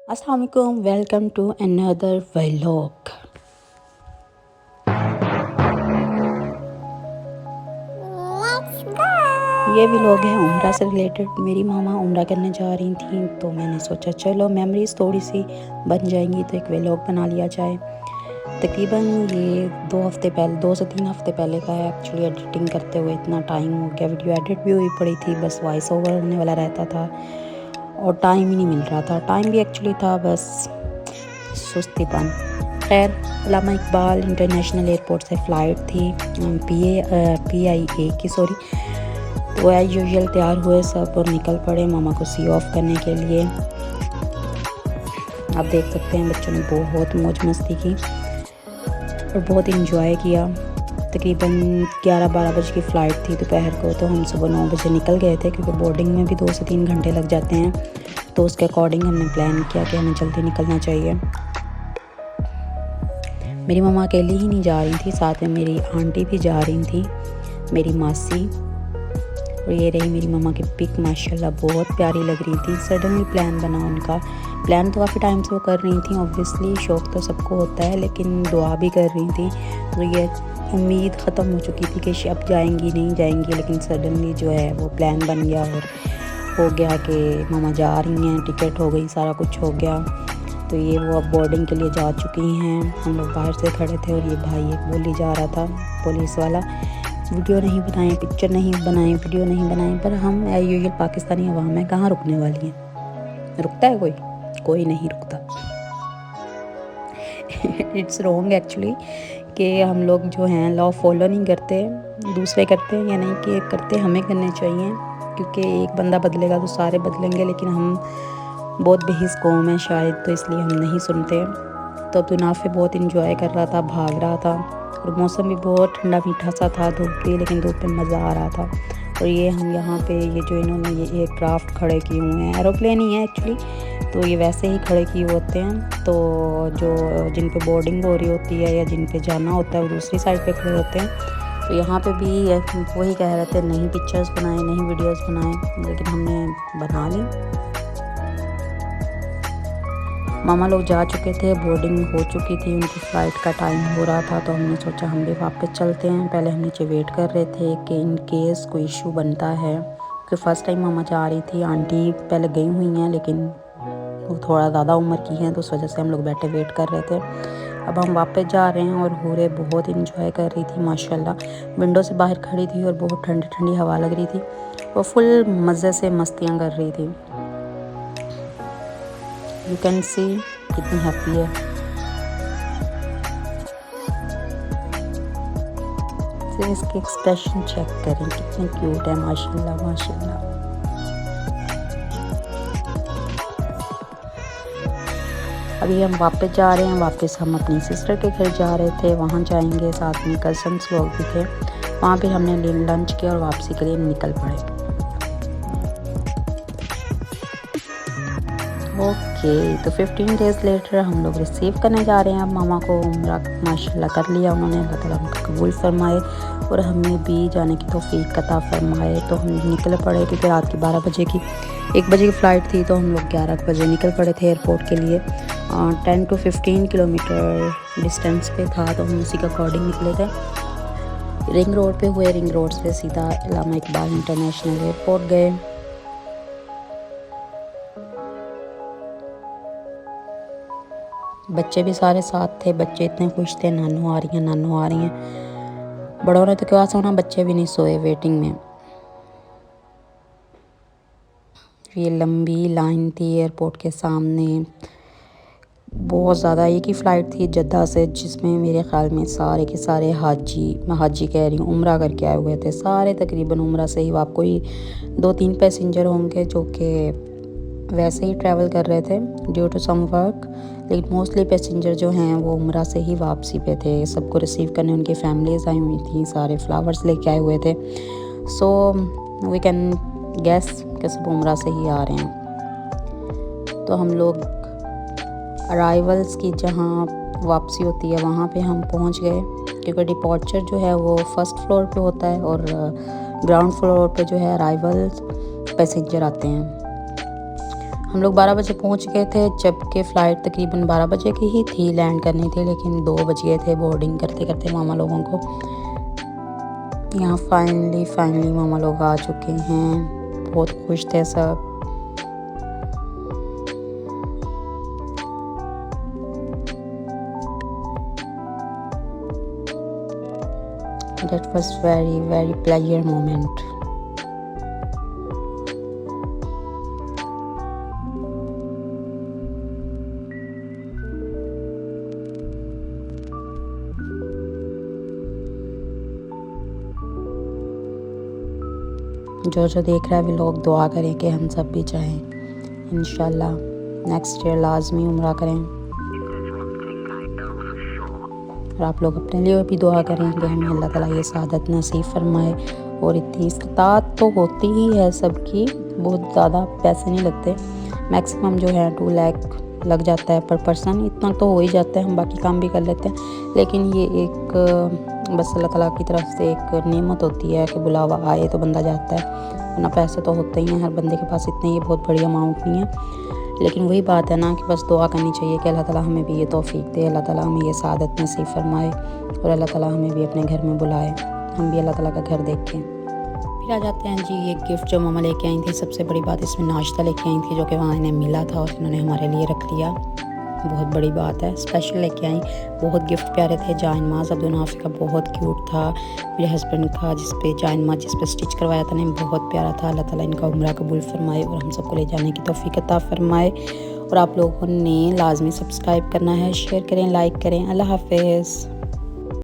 अस्सलाम वालेकुम, welcome to another vlog. ये व्लॉग है उम्रा से रिलेटेड। मेरी मामा उम्रा करने जा रही थी तो मैंने सोचा चलो मेमोरीज थोड़ी सी बन जाएंगी तो एक व्लॉग बना लिया जाए। तकरीबन ये 2 हफ्ते पहले, 2 से 3 हफ्ते पहले का है। एक्चुअली एडिटिंग करते हुए इतना टाइम हो गया, वीडियो एडिट भी हुई पड़ी थी, बस वॉइस ओवर होने वाला रहता था और टाइम ही नहीं मिल रहा था। टाइम भी एक्चुअली था, बस सुस्तीपन। खैर, अल्लामा इकबाल इंटरनेशनल एयरपोर्ट से फ़्लाइट थी PIA की, सॉरी। तो एज यूजुअल तैयार हुए सब और निकल पड़े मामा को सी ऑफ करने के लिए। आप देख सकते हैं बच्चों ने बहुत मौज मस्ती की और बहुत इंजॉय किया। तकरीबन 11-12 बजे की फ़्लाइट थी दोपहर को, तो हम सुबह 9 बजे निकल गए थे क्योंकि बोर्डिंग में भी 2 से 3 घंटे लग जाते हैं। तो उसके अकॉर्डिंग हमने प्लान किया कि हमें जल्दी निकलना चाहिए। मेरी मम्मा अकेली ही नहीं जा रही थी, साथ में मेरी आंटी भी जा रही थी, मेरी मासी। और ये रही मेरी मम्मा की पिक, माशाल्लाह बहुत प्यारी लग रही थी। सडनली प्लान बना उनका। प्लान तो काफ़ी टाइम से वो कर रही थी, ऑब्वियसली शौक़ तो सबको होता है, लेकिन दुआ भी कर रही थी। तो ये उम्मीद ख़त्म हो चुकी थी कि अब जाएंगी नहीं जाएंगी, लेकिन सडनली जो है वो प्लान बन गया और हो गया कि मम्मा जा रही हैं, टिकट हो गई, सारा कुछ हो गया। तो ये वो अब बोर्डिंग के लिए जा चुकी हैं। हम लोग बाहर से खड़े थे और ये भाई एक बोली जा रहा था, पुलिस वाला। वीडियो नहीं बनाए, पिक्चर नहीं बनाए, वीडियो नहीं बनाए, पर हम यूजुअल पाकिस्तानी अवाम में कहाँ रुकने वाली हैं। रुकता है कोई नहीं रुकता। इट्स रॉन्ग एक्चुअली कि हम लोग जो हैं लॉ फॉलो नहीं करते, दूसरे करते हैं, या नहीं कि करते हमें करने चाहिए, क्योंकि एक बंदा बदलेगा तो सारे बदलेंगे। लेकिन हम बहुत बेहिस कौम है शायद, तो इसलिए हम नहीं सुनते। तो अब्दुल नाफे बहुत इंजॉय कर रहा था, भाग रहा था और मौसम भी बहुत ठंडा मीठा सा था। धूप थी लेकिन धूप में मज़ा आ रहा था। और ये हम यहाँ पे ये जो इन्होंने ये एयरक्राफ्ट खड़े किए हुए हैं, एरोप्लेन ही है एक्चुअली, तो ये वैसे ही खड़े किए होते हैं। तो जो जिन पे बोर्डिंग हो रही होती है या जिन पे जाना होता है वो दूसरी साइड पे खड़े होते हैं। तो यहाँ पे भी वही कह रहे थे नहीं पिक्चर्स बनाए, नहीं वीडियोस बनाए, लेकिन हमने बना ली। मामा लोग जा चुके थे, बोर्डिंग हो चुकी थी, उनकी फ़्लाइट का टाइम हो रहा था। तो हमने सोचा हम भी वापस चलते हैं। पहले हम नीचे वेट कर रहे थे कि इन केस कोई इशू बनता है, क्योंकि फ़र्स्ट टाइम मामा जा रही थी। आंटी पहले गई हुई हैं लेकिन वो थोड़ा ज़्यादा उम्र की हैं, तो उस वजह से हम लोग बैठे वेट कर रहे थे। अब हम वापस जा रहे हैं और हूरे बहुत इंजॉय कर रही थी माशाल्लाह। विंडो से बाहर खड़ी थी और बहुत ठंडी ठंडी हवा लग रही थी और फुल मज़े से मस्तियाँ कर रही थी। यू कैन सी कितनी हैप्पी है। फिर इसके एक्सप्रेशन चेक करें, कितनी क्यूट है माशाल्लाह माशाल्लाह। अभी हम वापस जा रहे हैं। वापस हम अपनी सिस्टर के घर जा रहे थे, वहाँ जाएंगे, साथ में कज़न्स लोग भी थे। वहाँ भी हमने लंच किया और वापसी के लिए निकल पड़े। ओके, तो 15 डेज़ लेटर हम लोग रिसीव करने जा रहे हैं अब मामा को। उम्रा माशाल्लाह कर लिया उन्होंने, अल्लाह ताला उनका कबूल फरमाए और हमें भी जाने की तौफीक अता फरमाए। तो हम निकल पड़े क्योंकि रात की 1 बजे की फ़्लाइट थी, तो हम लोग 11 बजे निकल पड़े थे एयरपोर्ट के लिए। 10 to 15 किलोमीटर डिस्टेंस पे था, तो हम उसी के अकॉर्डिंग निकले थे। रिंग रोड पे हुए, रिंग रोड से सीधा अल्लामा इकबाल इंटरनेशनल एयरपोर्ट गए। बच्चे भी सारे साथ थे, बच्चे इतने खुश थे, नानू आ रही हैं, नानू आ रही हैं। बड़ों ने तो क्या सोना, बच्चे भी नहीं सोए वेटिंग में। ये लंबी लाइन थी एयरपोर्ट के सामने, बहुत ज़्यादा। एक ही फ़्लाइट थी जद्दा से, जिसमें मेरे ख़्याल में सारे के सारे मैं हाजी कह रही हूँ, उम्रा करके आए हुए थे सारे। तकरीबन उम्रा से ही आप कोई 2-3 पैसेंजर होंगे जो कि वैसे ही ट्रैवल कर रहे थे ड्यू टू सम वर्क, लेकिन मोस्टली पैसेंजर जो हैं वो उम्रा से ही वापसी पे थे। सबको रिसीव करने उनकी फैमिलीज़ आई हुई थी, सारे फ्लावर्स लेके आए हुए थे। सो वी कैन गेस कि सब उम्रा से ही आ रहे हैं। तो हम लोग अराइवल्स की जहाँ वापसी होती है वहाँ पे हम पहुँच गए, क्योंकि डिपॉर्चर जो है वो फर्स्ट फ्लोर पे होता है और ग्राउंड फ्लोर पे जो है अराइवल्स पैसेंजर आते हैं। हम लोग 12 बजे पहुंच गए थे, जबकि फ़्लाइट तकरीबन 12 बजे की ही थी, लैंड करनी थी, लेकिन 2 बज गए थे बोर्डिंग करते करते मामा लोगों को। यहाँ फाइनली मामा लोग आ चुके हैं, बहुत खुश थे सब। That was very pleasure moment. जो देख रहा है भी लोग दुआ करें कि हम सब भी चाहें इंशाल्लाह नेक्स्ट ईयर लाजमी उम्रा करें। और आप लोग अपने लिए भी दुआ करें कि हमें अल्लाह ताला ये सादत नसीब फरमाए। और इतनी इस्तात तो होती ही है सबकी, बहुत ज़्यादा पैसे नहीं लगते, मैक्सिमम जो है 2 लाख लग जाता है पर पर्सन, इतना तो हो ही जाता है, हम बाकी काम भी कर लेते हैं। लेकिन ये एक बस अल्लाह ताला की तरफ से एक नेमत होती है कि बुलावा आए तो बंदा जाता है, वरना पैसे तो होते ही हैं हर बंदे के पास इतने, ये बहुत बड़ी अमाउंट नहीं है। लेकिन वही बात है ना कि बस दुआ करनी चाहिए कि अल्लाह ताला हमें भी ये तौफीक दे, अल्लाह ताला हमें ये सादत नसीब फरमाए और अल्लाह ताला हमें भी अपने घर में बुलाए, हम भी अल्लाह ताला का घर देखें। फिर आ जाते हैं जी ये गिफ्ट जो मम्मा लेके आई थी। सबसे बड़ी बात, इसमें नाश्ता लेके आई थी जो कि वहाँ इन्हें मिला था और इन्होंने हमारे लिए रख लिया, बहुत बड़ी बात है, स्पेशल लेके आई। बहुत गिफ्ट प्यारे थे। जायनमाज अब्दुल नाफी का बहुत क्यूट था, मेरे हस्बैंड का जिस पे जायनमाज जिस पे स्टिच करवाया था ना, बहुत प्यारा था। अल्लाह ताला इनका उम्रा कबूल फरमाए और हम सबको ले जाने की तौफीक अता फरमाए। और आप लोगों ने लाजमी सब्सक्राइब करना है, शेयर करें, लाइक करें। अल्लाह हाफिज़।